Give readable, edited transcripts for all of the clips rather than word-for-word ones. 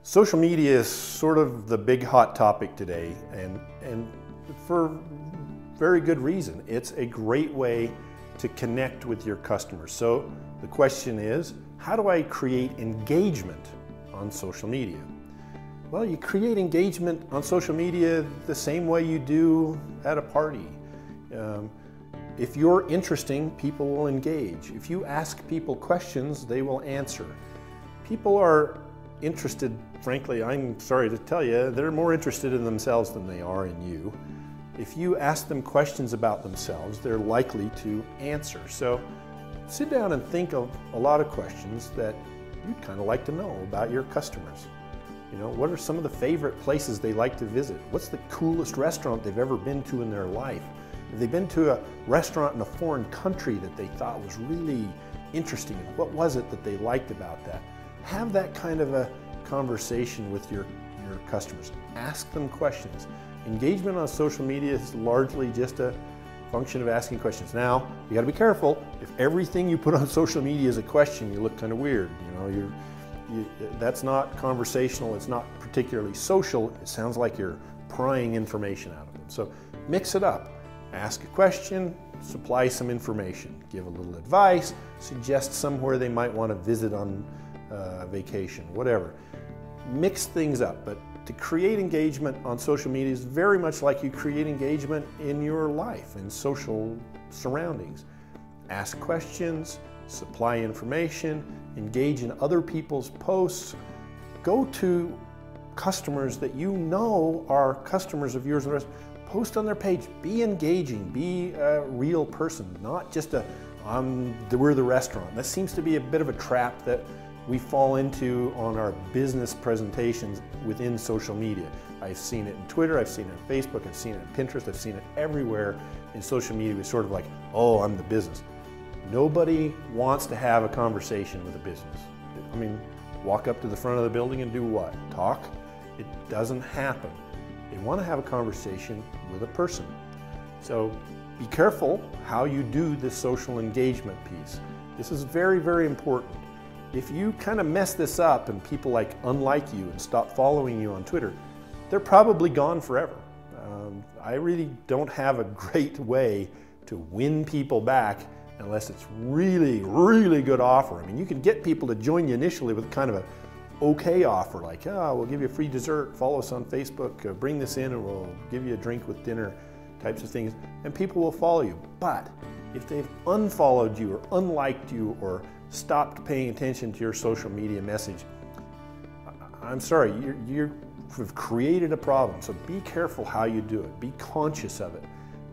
Social media is sort of the big hot topic today, and for very good reason. It's a great way to connect with your customers. So the question is, how do I create engagement on social media? Well, you create engagement on social media the same way you do at a party. If you're interesting, people will engage. If you ask people questions, they will answer. People are interested, frankly, I'm sorry to tell you, they're more interested in themselves than they are in you. If you ask them questions about themselves, they're likely to answer. So sit down and think of a lot of questions that you'd kind of like to know about your customers. You know, what are some of the favorite places they like to visit? What's the coolest restaurant they've ever been to in their life? Have they been to a restaurant in a foreign country that they thought was really interesting? What was it that they liked about that? Have that kind of a conversation with your customers. Ask them questions. Engagement on social media is largely just a function of asking questions. Now, you got to be careful. If everything you put on social media is a question, you look kind of weird. You know, that's not conversational. It's not particularly social. It sounds like you're prying information out of them. So mix it up. Ask a question, supply some information, give a little advice, suggest somewhere they might want to visit on vacation, whatever. Mix things up, but to create engagement on social media is very much like you create engagement in your life, in social surroundings. Ask questions, supply information, engage in other people's posts, go to customers that you know are customers of yours and the rest. Post on their page, be engaging, be a real person, not just we're the restaurant. That seems to be a bit of a trap that we fall into on our business presentations within social media. I've seen it in Twitter, I've seen it on Facebook, I've seen it on Pinterest, I've seen it everywhere in social media. It's sort of like, oh, I'm the business. Nobody wants to have a conversation with a business. I mean, walk up to the front of the building and do what? Talk? It doesn't happen. They want to have a conversation with a person. So be careful how you do this social engagement piece. This is very, very important. If you kind of mess this up and people like unlike you and stop following you on Twitter, they're probably gone forever. I really don't have a great way to win people back unless it's really, really good offer. I mean, you can get people to join you initially with kind of a okay offer, like, oh, we'll give you a free dessert, follow us on Facebook, bring this in and we'll give you a drink with dinner, types of things, and people will follow you. But if they've unfollowed you or unliked you or stopped paying attention to your social media message, I'm sorry, you've created a problem. So be careful how you do it. Be conscious of it.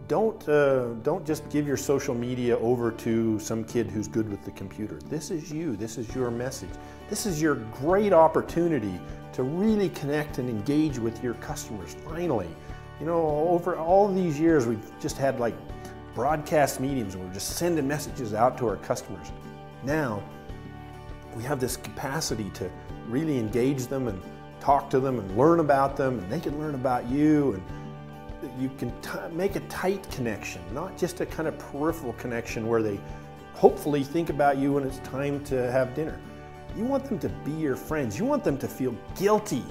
Don't just give your social media over to some kid who's good with the computer. This is you. This is your message. This is your great opportunity to really connect and engage with your customers. Finally, you know, over all these years, we've just had like broadcast mediums and we're just sending messages out to our customers. Now, we have this capacity to really engage them and talk to them and learn about them, and they can learn about you, and you can make a tight connection, not just a kind of peripheral connection where they hopefully think about you when it's time to have dinner. You want them to be your friends. You want them to feel guilty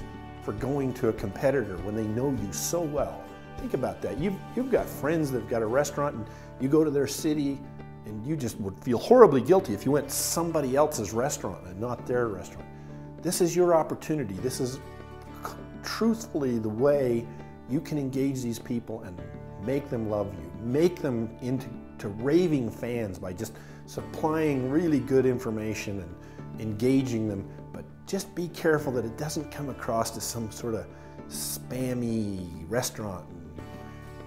for going to a competitor when they know you so well. Think about that. You've got friends that have got a restaurant and you go to their city and you just would feel horribly guilty if you went to somebody else's restaurant and not their restaurant. This is your opportunity. This is truthfully the way you can engage these people and make them love you, make them into raving fans by just supplying really good information and engaging them. But just be careful that it doesn't come across as some sort of spammy restaurant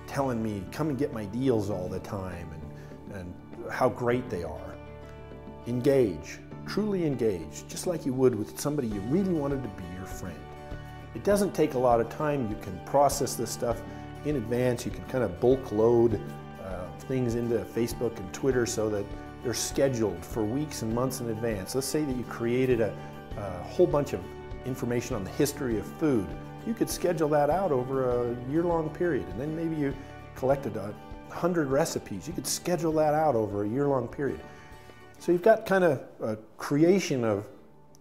telling me, come and get my deals all the time and how great they are. Engage, truly engage, just like you would with somebody you really wanted to be your friend. It doesn't take a lot of time. You can process this stuff in advance. You can kind of bulk load things into Facebook and Twitter so that they're scheduled for weeks and months in advance. Let's say that you created a whole bunch of information on the history of food. You could schedule that out over a year-long period, and then maybe you collected 100 recipes. You could schedule that out over a year-long period. So you've got kind of a creation of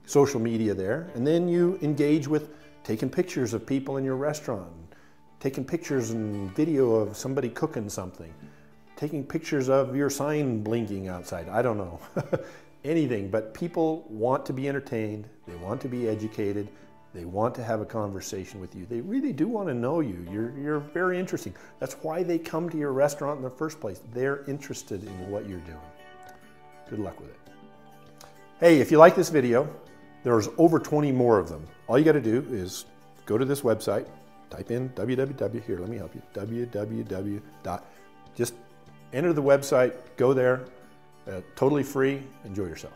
social media there, and then you engage with taking pictures of people in your restaurant, taking pictures and video of somebody cooking something, taking pictures of your sign blinking outside. I don't know, anything, but people want to be entertained, they want to be educated, they want to have a conversation with you. They really do want to know you. You're very interesting. That's why they come to your restaurant in the first place. They're interested in what you're doing. Good luck with it. Hey, if you like this video, there's over 20 more of them. All you got to do is go to this website, type in www, here, let me help you, www. Just enter the website, go there, totally free, enjoy yourself.